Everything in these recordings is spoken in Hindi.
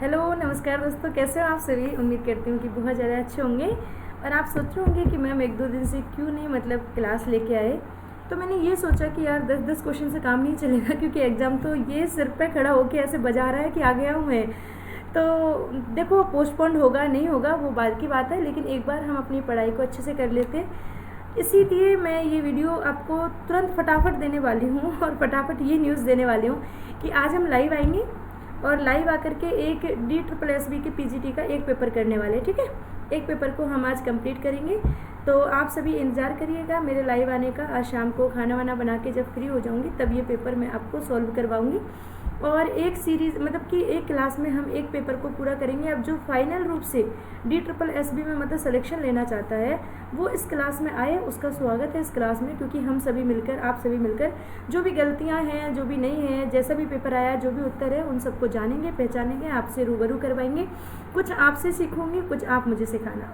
हेलो नमस्कार दोस्तों, कैसे हो आप सभी। उम्मीद करती हूँ कि बहुत ज़्यादा अच्छे होंगे। और आप सोच रहे होंगे कि मैम एक दो दिन से क्यों नहीं क्लास लेके आए। तो मैंने ये सोचा कि यार 10-10 क्वेश्चन से काम नहीं चलेगा, क्योंकि एग्ज़ाम तो ये सिर पे खड़ा होके ऐसे बजा रहा है कि आ गया हूँ मैं। तो देखो, पोस्टपोन्ड होगा नहीं होगा वो बाद की बात है, लेकिन एक बार हम अपनी पढ़ाई को अच्छे से कर लेते हैं। इसीलिए मैं ये वीडियो आपको तुरंत फटाफट देने वाली हूँ और फटाफट ये न्यूज़ देने वाली हूँ कि आज हम लाइव आएंगे और लाइव आकर के एक DSSB के PGT का एक पेपर करने वाले। ठीक है, एक पेपर को हम आज कंप्लीट करेंगे। तो आप सभी इंतज़ार करिएगा मेरे लाइव आने का। आज शाम को खाना वाना बना के जब फ्री हो जाऊंगी तब ये पेपर मैं आपको सॉल्व करवाऊंगी। और एक सीरीज़ कि एक क्लास में हम एक पेपर को पूरा करेंगे। अब जो फाइनल रूप से DSSB में सिलेक्शन लेना चाहता है वो इस क्लास में आए, उसका स्वागत है इस क्लास में। क्योंकि हम सभी मिलकर, आप सभी मिलकर जो भी गलतियां हैं, जो भी नहीं हैं, जैसा भी पेपर आया, जो भी उत्तर है, उन सबको जानेंगे, पहचानेंगे, आपसे रूबरू करवाएंगे। कुछ आपसे सीखूंगी, कुछ आप मुझे सिखाना,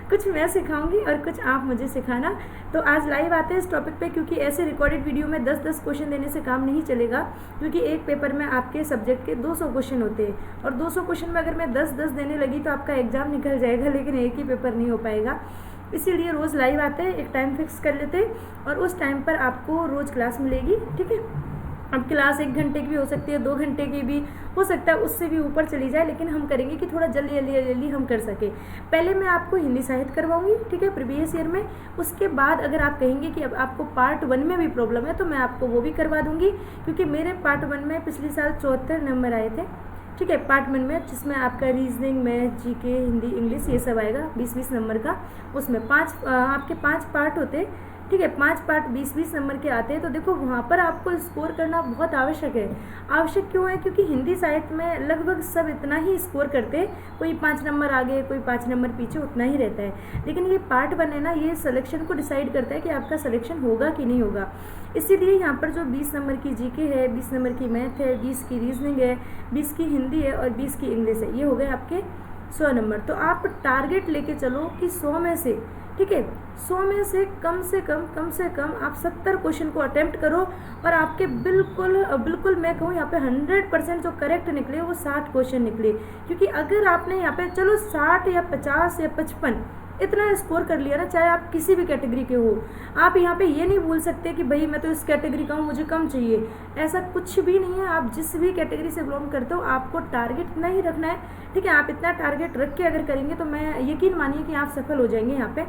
कुछ मैं सिखाऊंगी और कुछ आप मुझे सिखाना। तो आज लाइव आते हैं इस टॉपिक पे, क्योंकि ऐसे रिकॉर्डेड वीडियो में 10-10 क्वेश्चन देने से काम नहीं चलेगा। क्योंकि एक पेपर में आपके सब्जेक्ट के 200 क्वेश्चन होते हैं और 200 क्वेश्चन में अगर मैं 10-10 देने लगी तो आपका एग्जाम निकल जाएगा, लेकिन एक ही पेपर नहीं हो पाएगा। इसीलिए रोज़ लाइव आते हैं, एक टाइम फिक्स कर लेते हैं और उस टाइम पर आपको रोज़ क्लास मिलेगी। ठीक है, अब क्लास 1 घंटे की भी हो सकती है, 2 घंटे की भी हो सकता है, उससे भी ऊपर चली जाए, लेकिन हम करेंगे कि थोड़ा जल्दी हम कर सके। पहले मैं आपको हिंदी साहित्य करवाऊंगी, ठीक है, प्रीवियस ईयर में। उसके बाद अगर आप कहेंगे कि अब आपको पार्ट 1 में भी प्रॉब्लम है तो मैं आपको वो भी करवा दूंगी। क्योंकि मेरे पार्ट 1 में पिछले साल 74 नंबर आए थे। ठीक है, पार्ट 1 में, जिसमें आपका reasoning, math, GK, Hindi, English ये सब आएगा 20-20 नंबर का। उसमें आपके 5 पार्ट होते। ठीक है, 5 पार्ट 20-20 नंबर के आते हैं। तो देखो, वहाँ पर आपको स्कोर करना बहुत आवश्यक है। आवश्यक क्यों है? क्योंकि हिंदी साहित्य में लगभग सब इतना ही स्कोर करते हैं, कोई 5 नंबर आगे, कोई 5 नंबर पीछे, उतना ही रहता है। लेकिन ये पार्ट 1 है ना, ये सिलेक्शन को डिसाइड करता है कि आपका सिलेक्शन होगा कि नहीं होगा। इसीलिए यहाँ पर जो 20 नंबर की GK है, 20 नंबर की मैथ है, 20 की रीजनिंग है, 20 की हिंदी है और 20 की इंग्लिश है, ये हो गए आपके 100 नंबर। तो आप टारगेट लेके चलो कि 100 में से, ठीक है, 100 में से कम से कम आप 70 क्वेश्चन को अटेम्प्ट करो। और आपके बिल्कुल मैं कहूँ यहाँ पे 100% जो करेक्ट निकले वो 60 क्वेश्चन निकले। क्योंकि अगर आपने यहाँ पे चलो 60 या 50 या 55 इतना स्कोर कर लिया ना, चाहे आप किसी भी कैटेगरी के हो, आप यहाँ पे ये नहीं भूल सकते कि भाई मैं तो इस कैटेगरी का हूँ, मुझे कम चाहिए। ऐसा कुछ भी नहीं है। आप जिस भी कैटेगरी से बिलोंग करते हो, आपको टारगेट इतना ही रखना है। ठीक है, आप इतना टारगेट रख के अगर करेंगे तो मैं यकीन मानिए कि आप सफल हो जाएंगे यहाँ पे।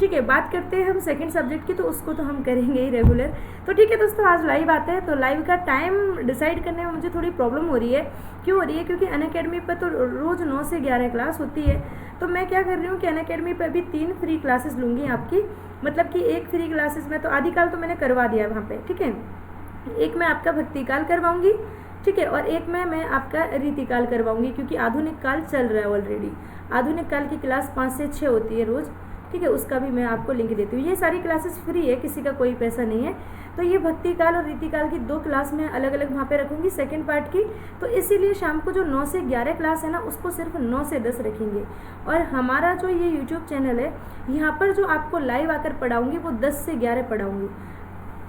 ठीक है, बात करते हैं हम सेकंड सब्जेक्ट की, तो उसको तो हम करेंगे ही रेगुलर। तो ठीक है दोस्तों, आज लाइव आते हैं। तो लाइव का टाइम डिसाइड करने में मुझे थोड़ी प्रॉब्लम हो रही है। क्यों हो रही है? क्योंकि अनअकैडमी पर तो रोज़ 9 से 11 क्लास होती है। तो मैं क्या कर रही हूँ कि अनअकैडमी पर भी 3 फ्री क्लासेस लूँगी आपकी। कि एक फ्री क्लासेस में तो आदिकाल तो मैंने करवा दिया है वहाँ पर। ठीक है, एक मैं आपका भक्तिकाल करवाऊँगी, ठीक है, और एक मैं आपका रीतिकाल करवाऊँगी। क्योंकि आधुनिक काल चल रहा है ऑलरेडी। आधुनिक काल की क्लास 5 से 6 होती है रोज़। ठीक है, उसका भी मैं आपको लिंक देती हूँ। ये सारी क्लासेस फ्री है, किसी का कोई पैसा नहीं है। तो ये भक्ति काल और रीतिकाल की 2 क्लास मैं अलग अलग वहाँ पे रखूँगी सेकंड पार्ट की। तो इसीलिए शाम को जो 9 से 11 क्लास है ना, उसको सिर्फ 9 से 10 रखेंगे। और हमारा जो ये यूट्यूब चैनल है, यहाँ पर जो आपको लाइव आकर पढ़ाऊँगी वो 10 से 11 पढ़ाऊँगी।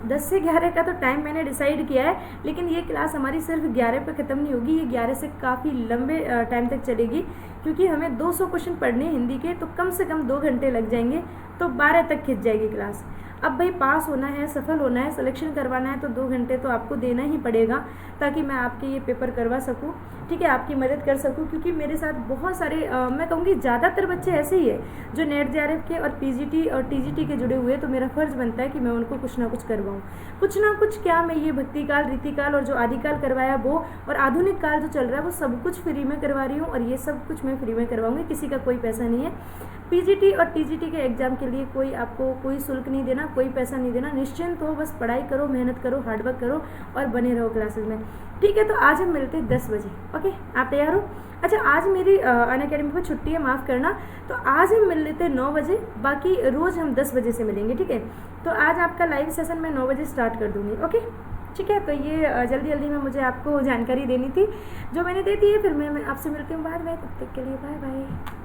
10 से 11 का तो टाइम मैंने डिसाइड किया है, लेकिन ये क्लास हमारी सिर्फ 11 पे ख़त्म नहीं होगी। ये 11 से काफ़ी लंबे टाइम तक चलेगी। क्योंकि हमें 200 क्वेश्चन पढ़ने हैं हिंदी के, तो कम से कम 2 घंटे लग जाएंगे। तो 12 तक खिंच जाएगी क्लास। अब भाई पास होना है, सफल होना है, सिलेक्शन करवाना है, तो 2 घंटे तो आपको देना ही पड़ेगा, ताकि मैं आपके ये पेपर करवा सकूँ। ठीक है, आपकी मदद कर सकूँ। क्योंकि मेरे साथ बहुत सारे मैं कहूँगी ज़्यादातर बच्चे ऐसे ही है जो नेट JRF के और PGT और TGT के जुड़े हुए। तो मेरा फ़र्ज़ बनता है कि मैं उनको कुछ ना कुछ करवाऊँ। कुछ ना कुछ क्या, मैं ये भक्तिकाल, रीतिकाल और जो आदिकाल करवाया वो, और आधुनिक काल जो चल रहा है वो सब कुछ फ्री में करवा रही हूँ। और ये सब कुछ मैं फ्री में करवाऊँगी, किसी का कोई पैसा नहीं है। PGT और TGT के एग्ज़ाम के लिए आपको कोई शुल्क नहीं देना, कोई पैसा नहीं देना। निश्चिंत हो, बस पढ़ाई करो, मेहनत करो, हार्डवर्क करो और बने रहो क्लासेस में। ठीक है, तो आज हम मिलते हैं 10 बजे। ओके, आप तैयार हो? अच्छा, आज मेरी अनअकैडमी पर छुट्टी है, माफ़ करना। तो आज हम मिल लेते हैं 9 बजे, बाकी रोज़ हम 10 बजे से मिलेंगे। ठीक है, तो आज आपका लाइव सेशन मैं 9 बजे स्टार्ट कर दूँगी। ओके, ठीक है। तो ये जल्दी में मुझे आपको जानकारी देनी थी, जो मैंने दे दी है। फिर मैं आपसे मिलती हूँ बाद में। तब तक के लिए बाय बाय।